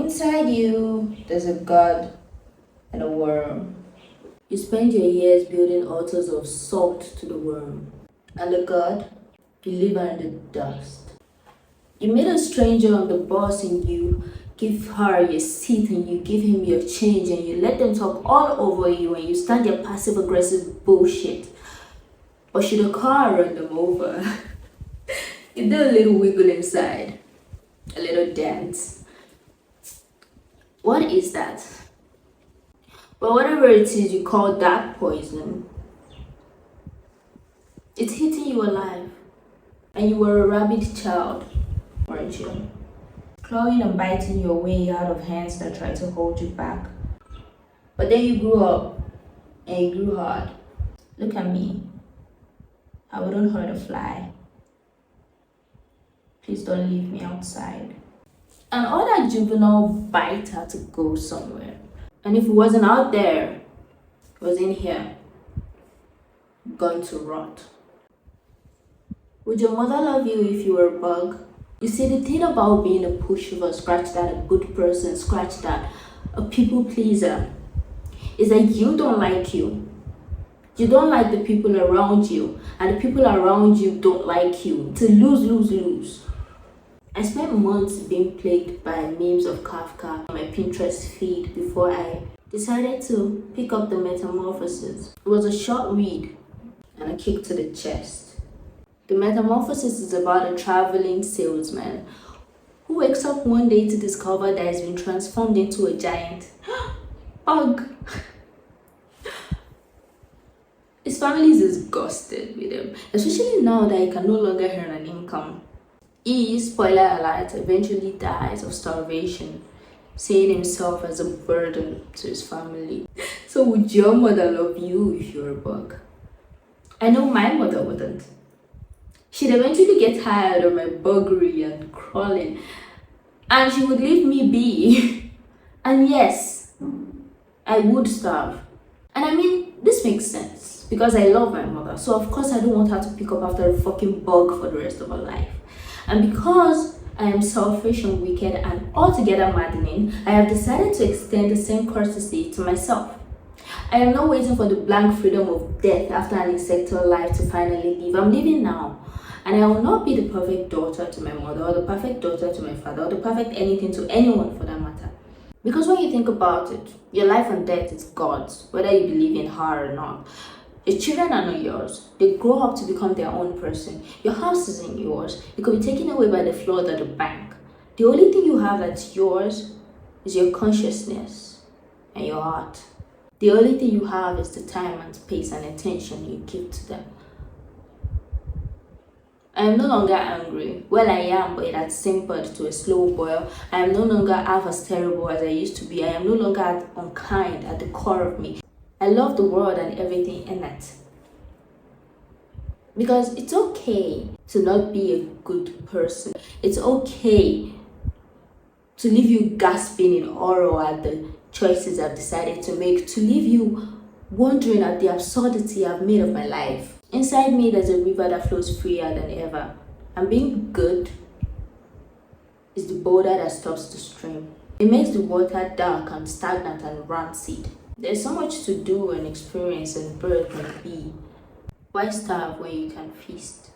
Inside you, there's a god and a worm. You spend your years building altars of salt to the worm. And the god, you leave her in the dust. You meet a stranger on the bus and you give her your seat and you give him your change and you let them talk all over you and you stand their passive aggressive bullshit. Or should a car run them over? You do a little wiggle inside, a little dance. What is that? Well, whatever it is you call that poison, it's hitting you alive. And you were a rabid child, weren't you? Clawing and biting your way out of hands that tried to hold you back. But then you grew up and you grew hard. Look at me. I wouldn't hurt a fly. Please don't leave me outside. And all that juvenile bite had to go somewhere. And if it wasn't out there, it was in here, gone to rot. Would your mother love you if you were a bug? You see, the thing about being a pushover, scratch that, a good person, scratch that, a people pleaser, is that you don't like you. You don't like the people around you, and the people around you don't like you. It's a lose-lose-lose. I spent months being plagued by memes of Kafka on my Pinterest feed before I decided to pick up The Metamorphosis. It was a short read and a kick to the chest. The Metamorphosis is about a traveling salesman who wakes up one day to discover that he's been transformed into a giant bug. His family is disgusted with him, especially now that he can no longer earn an income. He, spoiler alert, eventually dies of starvation, seeing himself as a burden to his family. So would your mother love you if you're a bug? I know my mother wouldn't. She'd eventually get tired of my buggery and crawling, and she would leave me be. And yes, I would starve. And I mean, this makes sense because I love my mother, so of course I don't want her to pick up after a fucking bug for the rest of her life. And because I am selfish and wicked and altogether maddening, I have decided to extend the same courtesy to myself. I am not waiting for the blank freedom of death after an insectoid life to finally leave. I'm living now. And I will not be the perfect daughter to my mother or the perfect daughter to my father or the perfect anything to anyone for that matter. Because when you think about it, your life and death is God's, whether you believe in her or not. Your children are not yours. They grow up to become their own person. Your house isn't yours. It could be taken away by the flood or the bank. The only thing you have that's yours is your consciousness and your heart. The only thing you have is the time and space and attention you give to them. I am no longer angry. Well, I am, but it had simpered to a slow boil. I am no longer half as terrible as I used to be. I am no longer unkind at the core of me. I love the world and everything in it. Because it's okay to not be a good person. It's okay to leave you gasping in horror at the choices I've decided to make, to leave you wondering at the absurdity I've made of my life. Inside me, there's a river that flows freer than ever. And being good is the boulder that stops the stream. It makes the water dark and stagnant and rancid. There's so much to do and experience and birth and be. Why starve when you can feast?